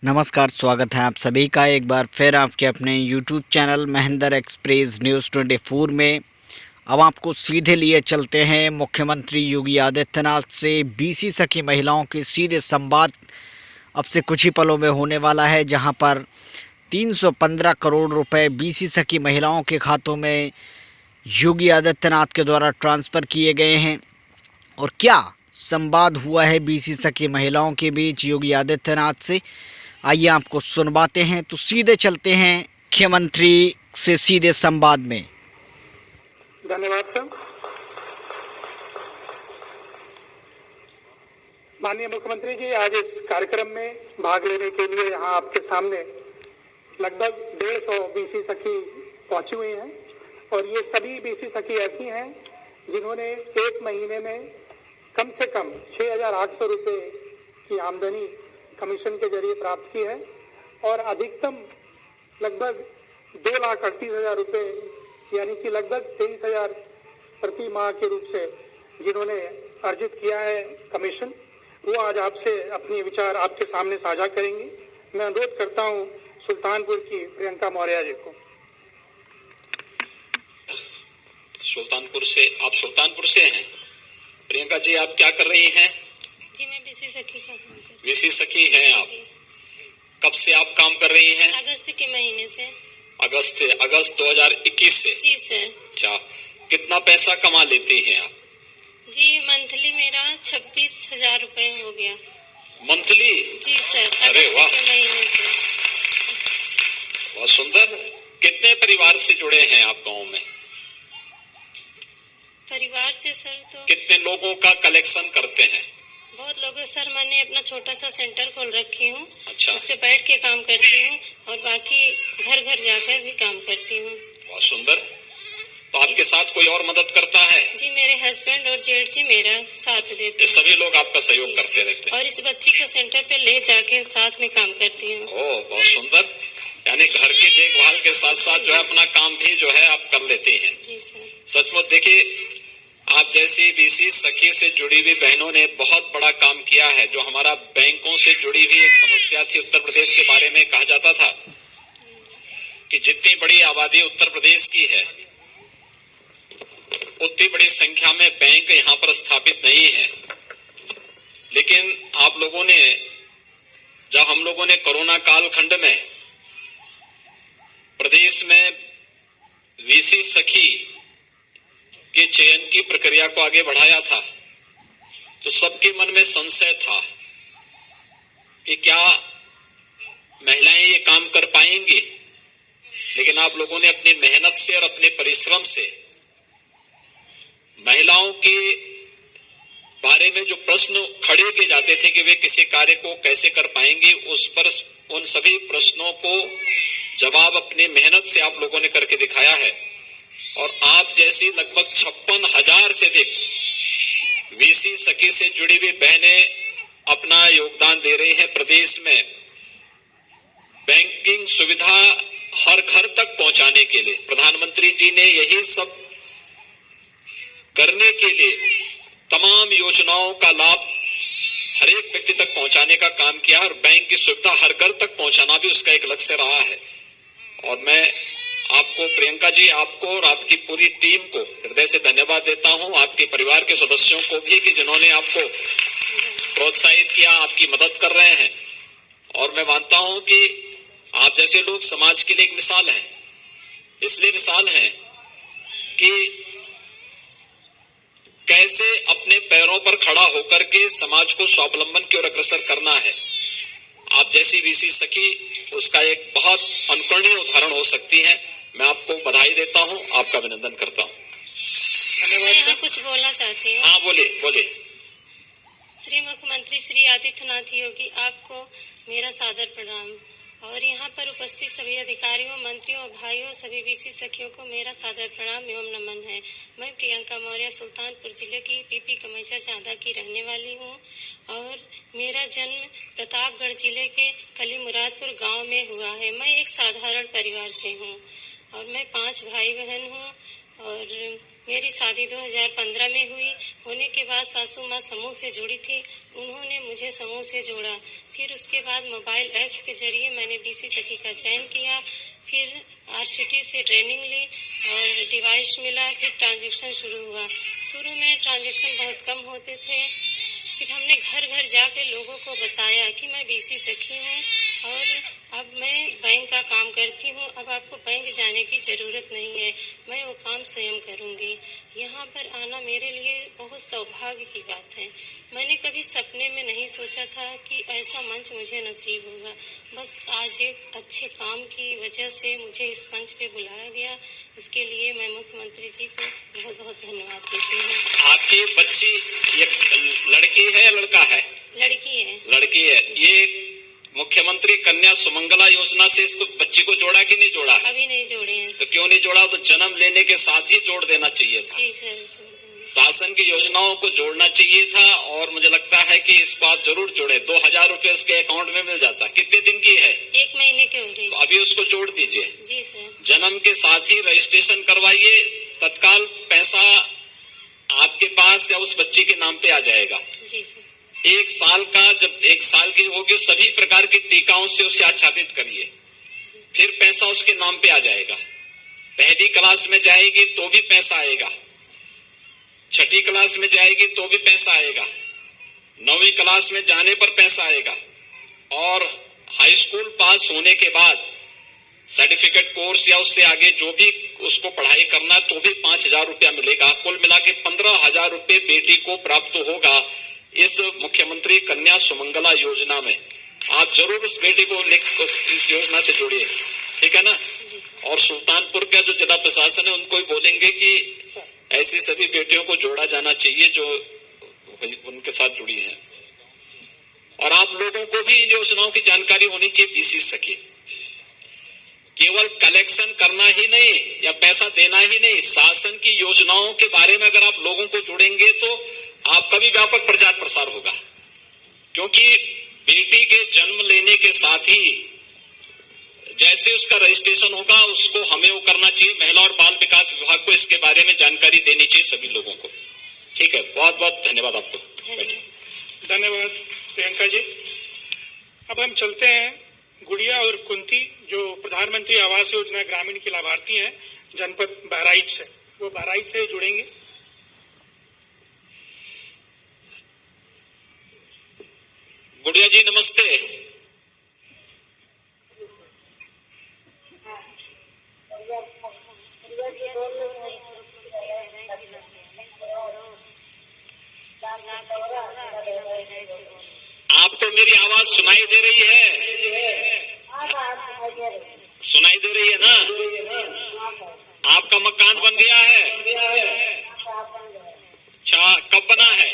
नमस्कार, स्वागत है आप सभी का एक बार फिर आपके अपने YouTube channel Mahendra express news 24 में। अब आपको सीधे लिए चलते हैं मुख्यमंत्री योगी आदित्यनाथ से बीसी सखी महिलाओं के सीधे संवाद अब से कुछ ही पलों में होने वाला है, जहां पर 315 करोड़ रुपए बीसी सखी महिलाओं के खातों में योगी आदित्यनाथ के द्वारा ट्रांसफ़र किए गए हैं। और क्या संवाद हुआ है बीसी सखी महिलाओं के बीच योगी आदित्यनाथ से, आइए आपको सुनवाते हैं। तो सीधे चलते हैं मुख्यमंत्री से सीधे संवाद में। धन्यवाद सर। माननीय मुख्यमंत्री जी, आज इस कार्यक्रम में भाग लेने के लिए यहाँ आपके सामने लगभग 150 बीसी सखी पहुंची हुई हैं और ये सभी बीसी सखी ऐसी हैं जिन्होंने एक महीने में कम से कम 6,800 रुपये की आमदनी कमीशन के जरिए प्राप्त की है और अधिकतम लगभग 2,38,000 रुपये यानी कि लगभग 23,000 प्रति माह के रूप से जिन्होंने अर्जित किया है कमीशन, वो आज आपसे अपने विचार आपके सामने साझा करेंगी। मैं अनुरोध करता हूँ सुल्तानपुर की प्रियंका मौर्य जी को। सुल्तानपुर से हैं प्रियंका जी, आप क्या कर रही हैं? जी, मैं बीसी सखी का काम कर रही हूँ। बीसी सखी हैं आप? कब से आप काम कर रही हैं? अगस्त के महीने से। अगस्त 2021 से? जी सर। अच्छा, कितना पैसा कमा लेती हैं आप? जी, मंथली मेरा 26,000 रुपए हो गया। मंथली? जी सर। अरे वाह, के महीने से। बहुत सुंदर। कितने परिवार से जुड़े हैं आप गांव में? परिवार से सर तो कितने लोगों का कलेक्शन करते हैं? बहुत लोगों सर, मैंने अपना छोटा सा सेंटर खोल रखी हूँ। अच्छा। उस पे बैठ के काम करती हूँ और बाकी घर घर जाकर भी काम करती हूँ। बहुत सुंदर। तो आपके साथ कोई और मदद करता है? जी, मेरे हस्बैंड और जेठ जी मेरा साथ देते हैं। सभी लोग आपका सहयोग करते रहते हैं? और इस बच्ची को सेंटर पे ले जाके साथ में काम करती हूँ। ओह, बहुत सुंदर। यानी घर की देखभाल के साथ साथ जो है अपना काम भी जो है आप कर लेते हैं। जी सर। सचमुच देखिए, आप जैसी बीसी सखी से जुड़ी हुई बहनों ने बहुत बड़ा काम किया है। जो हमारा बैंकों से जुड़ी हुई एक समस्या थी उत्तर प्रदेश के बारे में, कहा जाता था कि जितनी बड़ी आबादी उत्तर प्रदेश की है उतनी बड़ी संख्या में बैंक यहाँ पर स्थापित नहीं है। लेकिन आप लोगों ने, जब हम लोगों ने कोरोना कालखंड में प्रदेश में बीसी सखी के चयन की प्रक्रिया को आगे बढ़ाया था, तो सबके मन में संशय था कि क्या महिलाएं ये काम कर पाएंगी। लेकिन आप लोगों ने अपनी मेहनत से और अपने परिश्रम से महिलाओं के बारे में जो प्रश्न खड़े किए जाते थे कि वे किसी कार्य को कैसे कर पाएंगे, उन सभी प्रश्नों को जवाब अपनी मेहनत से आप लोगों ने करके दिखाया है। और आप जैसी लगभग 56,000 से अधिक बीसी सखी से जुड़ी हुई बहनें अपना योगदान दे रही हैं। प्रदेश में बैंकिंग सुविधा हर घर तक पहुंचाने के लिए प्रधानमंत्री जी ने यही सब करने के लिए तमाम योजनाओं का लाभ हर एक व्यक्ति तक पहुंचाने का काम किया और बैंक की सुविधा हर घर तक पहुंचाना भी उसका एक लक्ष्य रहा है। और मैं आपको प्रियंका जी, आपको और आपकी पूरी टीम को हृदय से धन्यवाद देता हूं, आपके परिवार के सदस्यों को भी कि जिन्होंने आपको प्रोत्साहित किया, आपकी मदद कर रहे हैं। और मैं मानता हूं कि आप जैसे लोग समाज के लिए एक मिसाल हैं। इसलिए मिसाल हैं कि कैसे अपने पैरों पर खड़ा होकर के समाज को स्वावलंबन की ओर अग्रसर करना है। आप जैसी बीसी सखी उसका एक बहुत अनुकरणीय उदाहरण हो सकती है। मैं आपको बधाई देता हूं, आपका अभिनंदन करता हूं। मैं यहाँ कुछ बोलना चाहती हूँ। हाँ, बोलिए। श्री मुख्यमंत्री श्री आदित्यनाथ योगी, आपको मेरा सादर प्रणाम और यहाँ पर उपस्थित सभी अधिकारियों, मंत्रियों, भाइयों, सभी बीसी सखियों को मेरा सादर प्रणाम एवं नमन है। मैं प्रियंका मौर्य सुल्तानपुर जिले की पीपी कमैचा चांदा की रहने वाली हूँ और मेरा जन्म प्रतापगढ़ जिले के कली मुरादपुर गांव में हुआ है। मैं एक साधारण परिवार से हूँ और मैं 5 भाई बहन हूँ और मेरी शादी 2015 में हुई। होने के बाद सासू माँ समूह से जुड़ी थी, उन्होंने मुझे समूह से जोड़ा। फिर उसके बाद मोबाइल ऐप्स के जरिए मैंने बीसी सखी का चयन किया। फिर आरसीटी से ट्रेनिंग ली और डिवाइस मिला। फिर ट्रांजैक्शन शुरू हुआ। शुरू में ट्रांजैक्शन बहुत कम होते थे। फिर हमने घर घर जाके लोगों को बताया कि मैं बीसी सखी हूँ और अब मैं बैंक का काम करती हूँ। अब आपको बैंक जाने की ज़रूरत नहीं है, मैं वो काम स्वयं करूँगी। यहाँ पर आना मेरे लिए बहुत सौभाग्य की बात है। मैंने कभी सपने में नहीं सोचा था कि ऐसा मंच मुझे नसीब होगा। बस आज एक अच्छे काम की वजह से मुझे इस मंच पे बुलाया गया, उसके लिए मैं मुख्यमंत्री जी को बहुत बहुत धन्यवाद देती हूँ। आपकी बच्ची ये लड़की है या लड़का है? लड़की है। लड़की है। ये मुख्यमंत्री कन्या सुमंगला योजना से इसको बच्ची को जोड़ा कि नहीं जोड़ा है? अभी नहीं जोड़े हैं। तो क्यों नहीं जोड़ा? तो जन्म लेने के साथ ही जोड़ देना चाहिए था। जी सर, जोड़ देंगे। शासन की योजनाओं को जोड़ना चाहिए था और मुझे लगता है कि इसको आप जरूर जोड़े। 2000 रुपए उसके अकाउंट में मिल जाता। कितने दिन की है? 1 महीने के हो गए। तो अभी उसको जोड़ दीजिए। जी सर। जन्म के साथ ही रजिस्ट्रेशन करवाइए, तत्काल पैसा आपके पास या उस बच्चे के नाम पे आ जाएगा। जी सर। 1 साल का, जब 1 साल की होगी सभी प्रकार के टीकाओं से उसे आच्छादित करिए, फिर पैसा उसके नाम पे आ जाएगा। पहली क्लास में जाएगी तो भी पैसा आएगा, छठी क्लास में जाएगी तो भी पैसा आएगा, 9वीं क्लास में जाने पर पैसा आएगा और हाई स्कूल पास होने के बाद सर्टिफिकेट कोर्स या उससे आगे जो भी उसको पढ़ाई करना तो भी 5000 रुपया मिलेगा। कुल मिला के 15000 रुपये बेटी को प्राप्त होगा इस मुख्यमंत्री कन्या सुमंगला योजना में। आप जरूर उस बेटी को इस योजना से जोड़िए, ठीक है ना? और सुल्तानपुर का जो जिला प्रशासन है उनको ही बोलेंगे कि ऐसी सभी बेटियों को जोड़ा जाना चाहिए जो उनके साथ जुड़ी है। और आप लोगों को भी इन योजनाओं की जानकारी होनी चाहिए। बीसी सखी केवल कलेक्शन करना ही नहीं या पैसा देना ही नहीं, शासन की योजनाओं के बारे में अगर आप लोगों को जोड़ेंगे तो आपका भी व्यापक प्रचार प्रसार होगा। क्योंकि बेटी के जन्म लेने के साथ ही जैसे उसका रजिस्ट्रेशन होगा उसको हमें वो करना चाहिए। महिला और बाल विकास विभाग को इसके बारे में जानकारी देनी चाहिए सभी लोगों को। ठीक है, बहुत बहुत धन्यवाद आपको। धन्यवाद प्रियंका जी। अब हम चलते हैं गुड़िया और कुंती जो प्रधानमंत्री आवास योजना ग्रामीण की लाभार्थी हैं जनपद बहराइच से, वो बहराइच से जुड़ेंगे। गुड़िया जी नमस्ते। आपको मेरी आवाज सुनाई दे रही है? सुनाई दे रही है ना? आपका मकान बन गया है? अच्छा, कब बना है?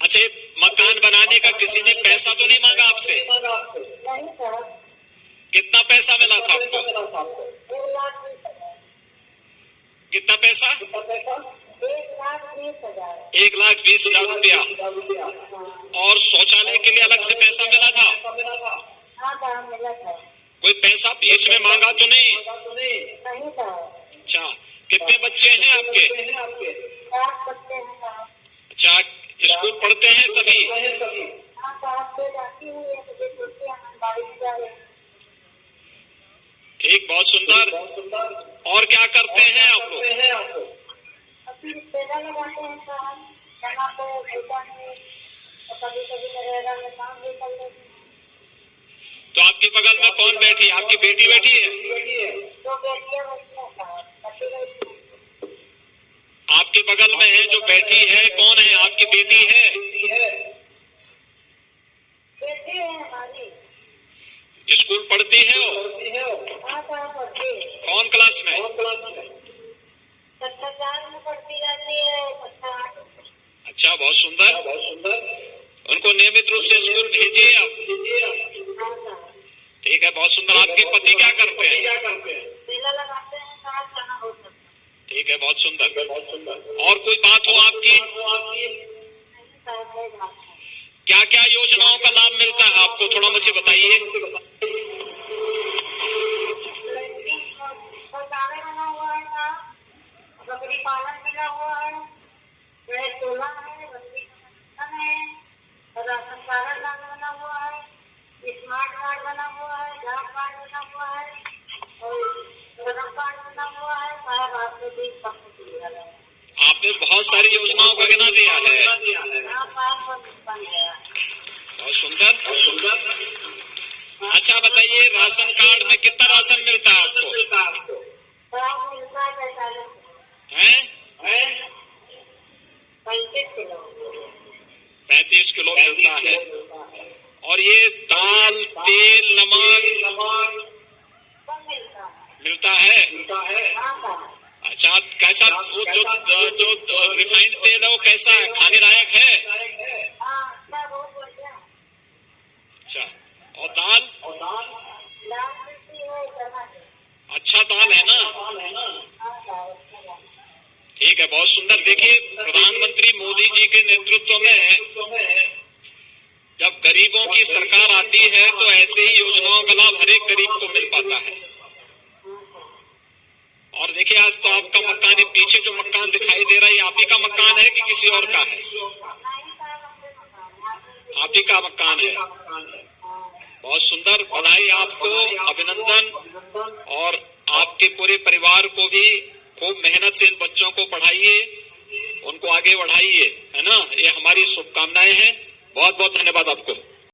अच्छा, ये मकान बनाने का किसी ने पैसा तो नहीं मांगा आपसे? कितना पैसा मिला था आपको? कितना पैसा? 1,20,000 रुपया। और शौचालय के लिए अलग से पैसा मिला था? कोई पैसा बीच में मांगा तो नहीं? अच्छा, कितने बच्चे हैं आपके? अच्छा, स्कूल पढ़ते हैं सभी? ठीक, बहुत सुंदर। और क्या करते हैं आप लोग? तो आपके बगल में कौन बैठी? आपकी बेटी बैठी है? आपके बगल में है जो बैठी है, कौन है? आपकी बेटी है? स्कूल पढ़ती है वो? कौन क्लास में? अच्छा, बहुत सुंदर। उनको नियमित रूप से स्कूल भेजिए आप। ठीक है, बहुत सुंदर। आपके पति क्या करते हैं? ठीक है, बहुत सुंदर। और कोई बात हो आपकी? क्या क्या योजनाओं का लाभ मिलता है आपको, थोड़ा मुझे बताइए। बना हुआ है, गैस चूल्हा है, बत्ती का कनेक्शन है, राशन कार्ड बना हुआ है, स्मार्ट कार्ड बना हुआ है, डाक कार्ड बना हुआ है और गरम कार्ड बना हुआ है। साहब आपको 20 पक्ष दिया है। आपने बहुत सारी योजनाओं का गिना दिया है। बहुत सुंदर। अच्छा बताइए, राशन कार्ड में कितना राशन मिलता है आपको? हैं? 35 किलो मिलता है। और ये दाल, तेल, नमक मिलता है। अच्छा, कैसा वो जो रिफाइंड तेल है वो कैसा है, खाने लायक है? अच्छा, और दाल? अच्छा दाल है ना? ठीक है, बहुत सुंदर। देखिए, प्रधानमंत्री मोदी जी के नेतृत्व में जब गरीबों की सरकार आती है तो ऐसे ही योजनाओं का लाभ हर एक गरीब को मिल पाता है। और देखिए, आज तो आपका मकान है, पीछे जो मकान दिखाई दे रहा है, आप ही का मकान है कि किसी और का है? आप ही का मकान है। बहुत सुंदर, बधाई आपको, अभिनंदन। और आपके पूरे परिवार को भी खूब मेहनत से इन बच्चों को पढ़ाइए, उनको आगे बढ़ाइए, है ना? ये हमारी शुभकामनाएं हैं। बहुत बहुत धन्यवाद आपको।